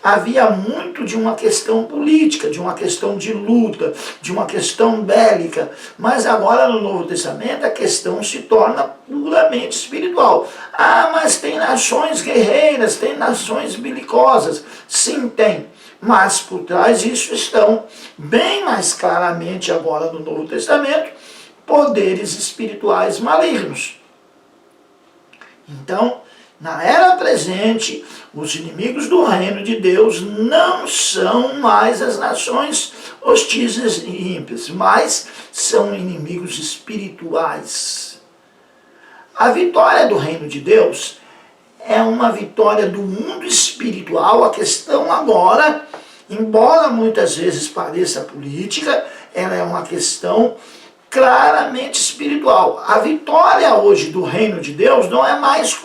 havia muito de uma questão política, de uma questão de luta, de uma questão bélica, mas agora no Novo Testamento a questão se torna puramente espiritual. Ah, mas tem nações guerreiras, tem nações belicosas. Sim, tem. Mas por trás disso estão, bem mais claramente agora no Novo Testamento, poderes espirituais malignos. Então, na era presente, os inimigos do reino de Deus não são mais as nações hostis e ímpias, mas são inimigos espirituais. A vitória do reino de Deus é uma vitória do mundo espiritual. A questão agora, embora muitas vezes pareça política, ela é uma questão claramente espiritual. A vitória hoje do reino de Deus não é mais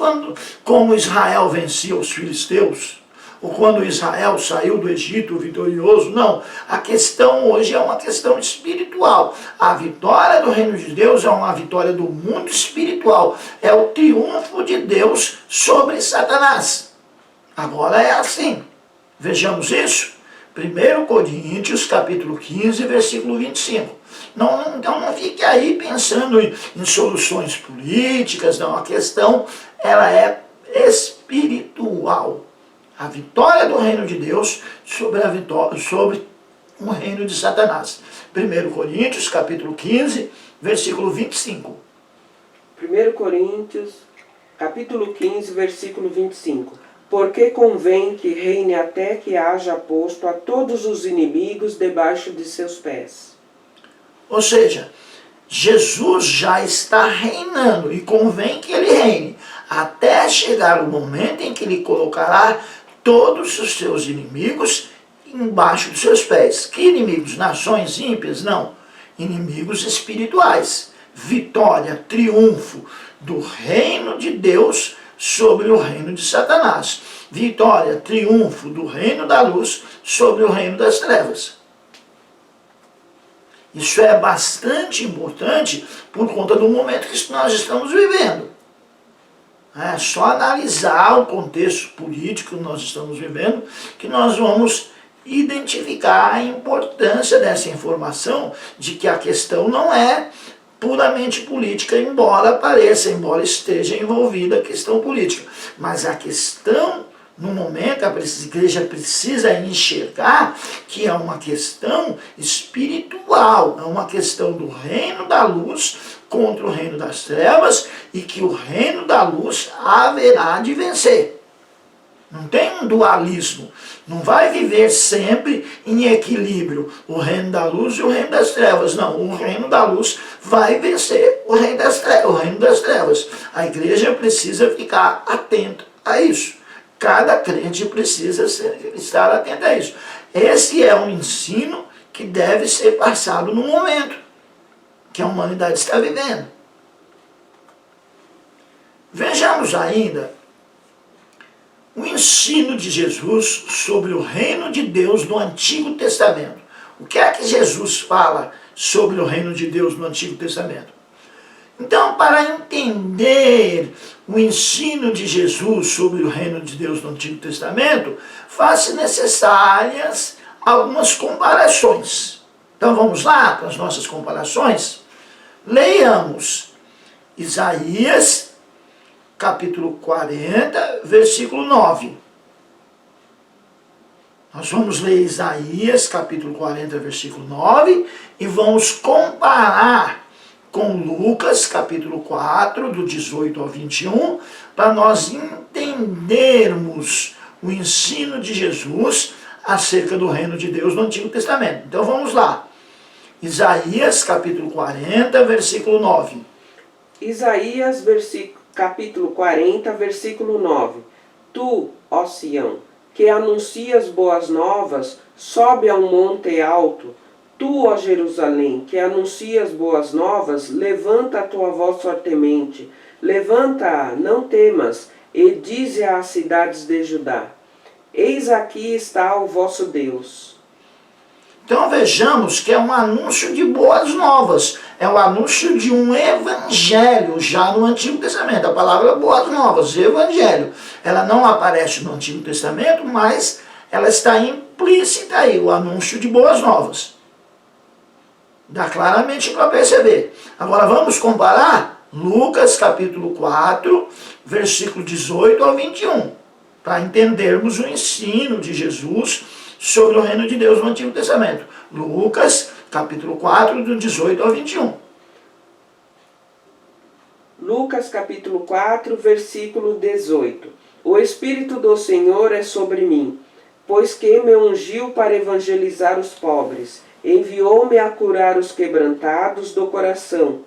como Israel vencia os filisteus, ou quando Israel saiu do Egito vitorioso. Não, a questão hoje é uma questão espiritual. A vitória do reino de Deus é uma vitória do mundo espiritual. É o triunfo de Deus sobre Satanás. Agora é assim. Vejamos isso. 1 Coríntios, capítulo 15, versículo 25. Então não fique aí pensando em soluções políticas, não. A questão, ela é espiritual. A vitória do reino de Deus sobre o reino de Satanás. 1 Coríntios, capítulo 15, versículo 25. 1 Coríntios, capítulo 15, versículo 25. Porque convém que reine até que haja posto a todos os inimigos debaixo de seus pés. Ou seja, Jesus já está reinando e convém que ele reine até chegar o momento em que ele colocará todos os seus inimigos embaixo dos seus pés. Que inimigos? Nações ímpias? Não. Inimigos espirituais. Vitória, triunfo do reino de Deus sobre o reino de Satanás. Vitória, triunfo do reino da luz sobre o reino das trevas. Isso é bastante importante por conta do momento que nós estamos vivendo. É só analisar o contexto político que nós estamos vivendo que nós vamos identificar a importância dessa informação de que a questão não é puramente política, embora esteja envolvida a questão política. Mas a questão, no momento, a igreja precisa enxergar que é uma questão espiritual, é uma questão do reino da luz contra o reino das trevas, e que o reino da luz haverá de vencer. Não tem um dualismo. Não vai viver sempre em equilíbrio o reino da luz e o reino das trevas. Não, o reino da luz vai vencer o reino das trevas. A igreja precisa ficar atenta a isso. Cada crente precisa estar atento a isso. Esse é um ensino que deve ser passado no momento que a humanidade está vivendo. Vejamos ainda o ensino de Jesus sobre o reino de Deus no Antigo Testamento. O que é que Jesus fala sobre o reino de Deus no Antigo Testamento? Então, para entender o ensino de Jesus sobre o reino de Deus no Antigo Testamento, faz-se necessárias algumas comparações. Então vamos lá para as nossas comparações? Leiamos Isaías, capítulo 40, versículo 9. Nós vamos ler Isaías, capítulo 40, versículo 9, e vamos comparar com Lucas, capítulo 4, do 18 ao 21, para nós entendermos o ensino de Jesus acerca do reino de Deus no Antigo Testamento. Então vamos lá. Isaías, capítulo 40, versículo 9. Isaías, capítulo 40, versículo 9. Tu, ó Sião, que anuncias boas novas, sobe a um monte alto. Tu, ó Jerusalém, que anuncias boas novas, levanta a tua voz fortemente. Levanta-a, não temas, e dize às cidades de Judá: eis aqui está o vosso Deus. Então vejamos que é um anúncio de boas novas, é o anúncio de um evangelho já no Antigo Testamento. A palavra boas novas, evangelho, ela não aparece no Antigo Testamento, mas ela está implícita aí, o anúncio de boas novas. Dá claramente para perceber. Agora vamos comparar Lucas capítulo 4, versículo 18 ao 21, para entendermos o ensino de Jesus sobre o reino de Deus no Antigo Testamento. Lucas capítulo 4, do 18 ao 21. Lucas capítulo 4, versículo 18. O Espírito do Senhor é sobre mim, pois que me ungiu para evangelizar os pobres, enviou-me a curar os quebrantados do coração.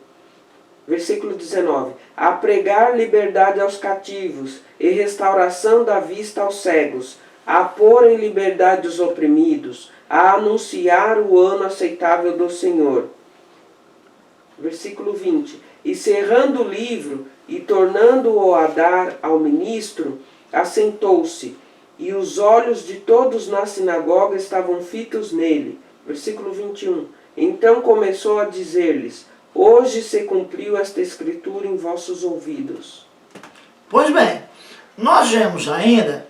Versículo 19. A pregar liberdade aos cativos e restauração da vista aos cegos, a pôr em liberdade os oprimidos, a anunciar o ano aceitável do Senhor. Versículo 20. E cerrando o livro e tornando-o a dar ao ministro, assentou-se, e os olhos de todos na sinagoga estavam fitos nele. Versículo 21. Então começou a dizer-lhes: hoje se cumpriu esta escritura em vossos ouvidos. Pois bem, nós vemos ainda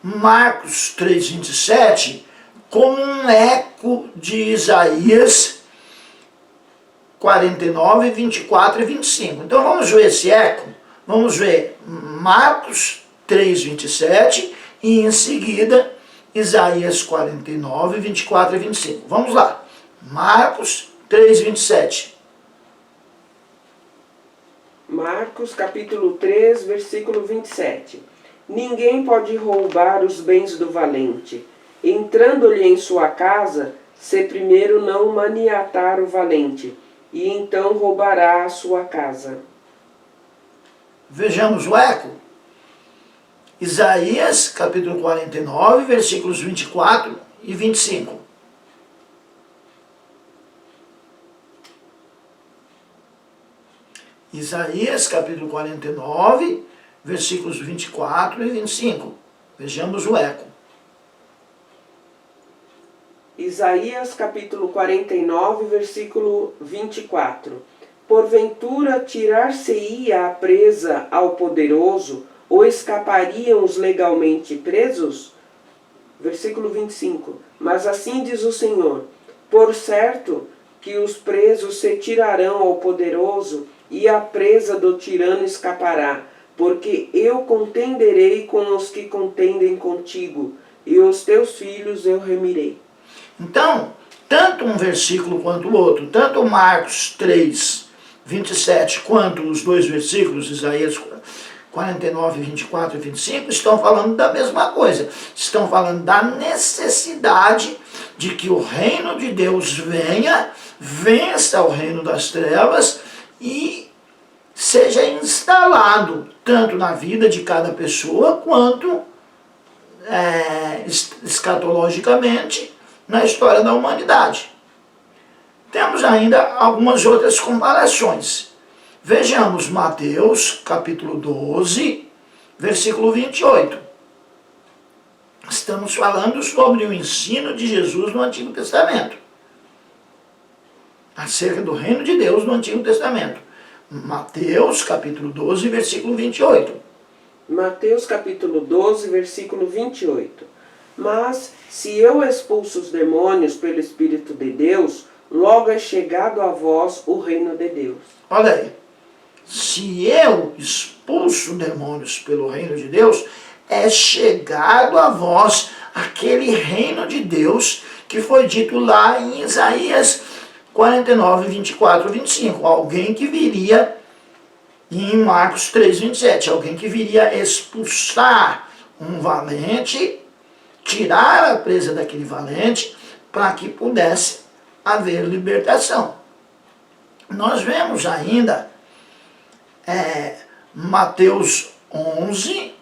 Marcos 3,27 como um eco de Isaías 49, 24 e 25. Então vamos ver esse eco. Vamos ver Marcos 3,27 e em seguida Isaías 49, 24 e 25. Vamos lá. Marcos 3,27. Marcos capítulo 3, versículo 27. Ninguém pode roubar os bens do valente, entrando-lhe em sua casa, se primeiro não maniatar o valente, e então roubará a sua casa. Vejamos o eco. Isaías, capítulo 49, versículos 24 e 25. Isaías, capítulo 49, versículos 24 e 25. Vejamos o eco. Isaías capítulo 49, versículo 24. Porventura tirar-se-ia a presa ao poderoso, ou escapariam os legalmente presos? Versículo 25. Mas assim diz o Senhor: por certo que os presos se tirarão ao poderoso, e a presa do tirano escapará, porque eu contenderei com os que contendem contigo, e os teus filhos eu remirei. Então, tanto um versículo quanto o outro, tanto Marcos 3, 27, quanto os dois versículos, Isaías 49, 24 e 25, estão falando da mesma coisa. Estão falando da necessidade de que o reino de Deus venha, vença o reino das trevas e seja instalado tanto na vida de cada pessoa quanto escatologicamente na história da humanidade. Temos ainda algumas outras comparações. Vejamos Mateus, capítulo 12, versículo 28. Estamos falando sobre o ensino de Jesus no Antigo Testamento, acerca do reino de Deus no Antigo Testamento. Mateus, capítulo 12, versículo 28. Mateus capítulo 12, versículo 28. Mas, se eu expulso os demônios pelo Espírito de Deus, logo é chegado a vós o reino de Deus. Olha aí. Se eu expulso demônios pelo reino de Deus, é chegado a vós aquele reino de Deus que foi dito lá em Isaías 49, 24 e 25. Alguém que viria, em Marcos 3, 27, alguém que viria expulsar um valente, tirar a presa daquele valente, para que pudesse haver libertação. Nós vemos ainda Mateus 11,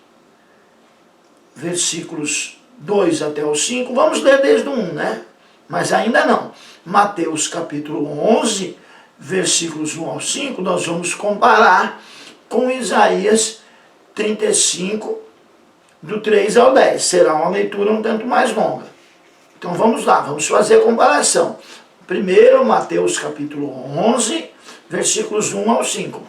versículos 2 até o 5. Vamos ler desde o 1, né? Mas ainda não. Mateus capítulo 11, versículos 1 ao 5, nós vamos comparar com Isaías 35, do 3 ao 10. Será uma leitura um tanto mais longa. Então vamos lá, vamos fazer a comparação. Primeiro, Mateus capítulo 11, versículos 1 ao 5.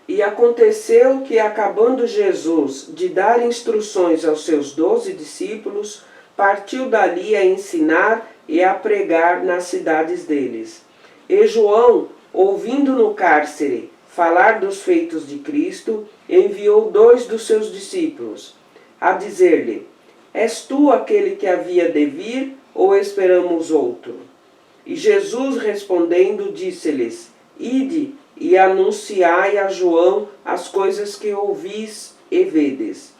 E aconteceu que, acabando Jesus de dar instruções aos seus 12 discípulos, partiu dali a ensinar e a pregar nas cidades deles. E João, ouvindo no cárcere falar dos feitos de Cristo, enviou 2 dos seus discípulos, a dizer-lhe: És tu aquele que havia de vir, ou esperamos outro? E Jesus, respondendo, disse-lhes: Ide e anunciai a João as coisas que ouvis e vedes.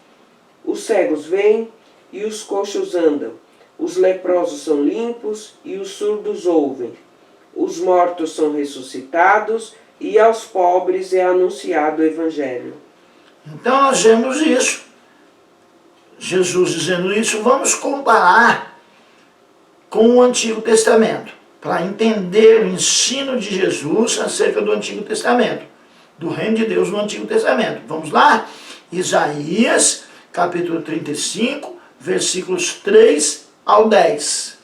Os cegos vêm e os coxos andam, os leprosos são limpos e os surdos ouvem, os mortos são ressuscitados e aos pobres é anunciado o Evangelho. Então nós vemos isso. Jesus dizendo isso, vamos comparar com o Antigo Testamento, para entender o ensino de Jesus acerca do Antigo Testamento, do reino de Deus no Antigo Testamento. Vamos lá? Isaías, capítulo 35, versículos 3 ao 10.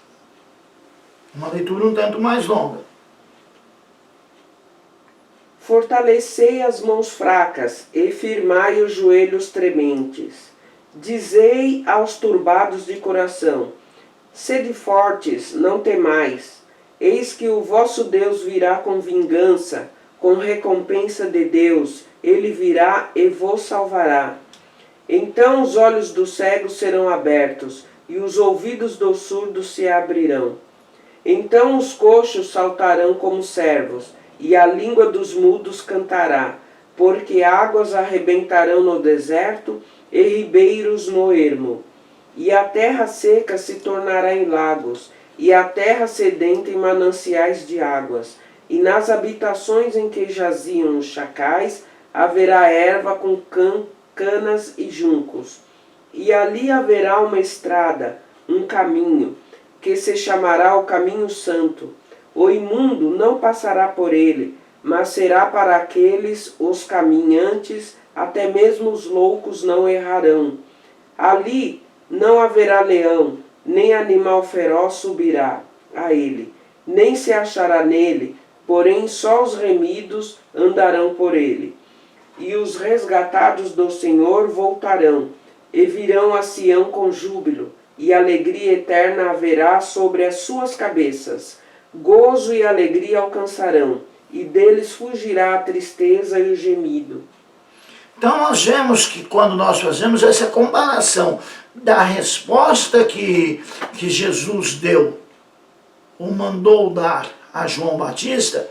Uma leitura um tanto mais longa. Fortalecei as mãos fracas e firmai os joelhos trementes. Dizei aos turbados de coração: sede fortes, não temais. Eis que o vosso Deus virá com vingança, com recompensa de Deus, ele virá e vos salvará. Então os olhos dos cegos serão abertos, e os ouvidos dos surdos se abrirão. Então os coxos saltarão como servos, e a língua dos mudos cantará, porque águas arrebentarão no deserto, e ribeiros no ermo. E a terra seca se tornará em lagos, e a terra sedenta em mananciais de águas. E nas habitações em que jaziam os chacais, haverá erva com canas e juncos. E ali haverá uma estrada, um caminho, que se chamará o caminho santo. O imundo não passará por ele, mas será para aqueles os caminhantes, até mesmo os loucos não errarão. Ali não haverá leão, nem animal feroz subirá a ele, nem se achará nele, porém só os remidos andarão por ele. E os resgatados do Senhor voltarão, e virão a Sião com júbilo, e alegria eterna haverá sobre as suas cabeças. Gozo e alegria alcançarão, e deles fugirá a tristeza e o gemido. Então nós vemos que quando nós fazemos essa comparação da resposta que Jesus deu, ou mandou dar a João Batista,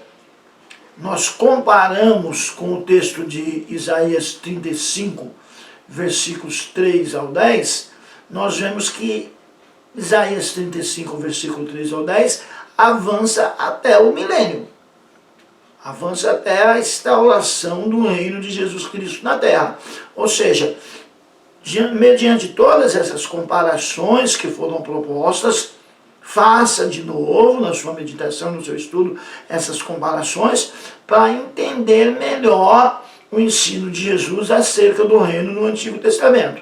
nós comparamos com o texto de Isaías 35, versículos 3 ao 10, nós vemos que Isaías 35, versículo 3 ao 10, avança até o milênio. Avança até a instauração do reino de Jesus Cristo na terra. Ou seja, mediante todas essas comparações que foram propostas, faça de novo na sua meditação, no seu estudo, essas comparações, para entender melhor o ensino de Jesus acerca do reino no Antigo Testamento.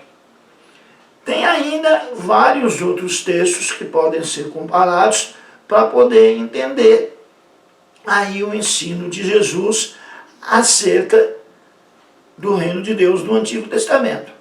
Tem ainda vários outros textos que podem ser comparados para poder entender aí o ensino de Jesus acerca do reino de Deus no Antigo Testamento.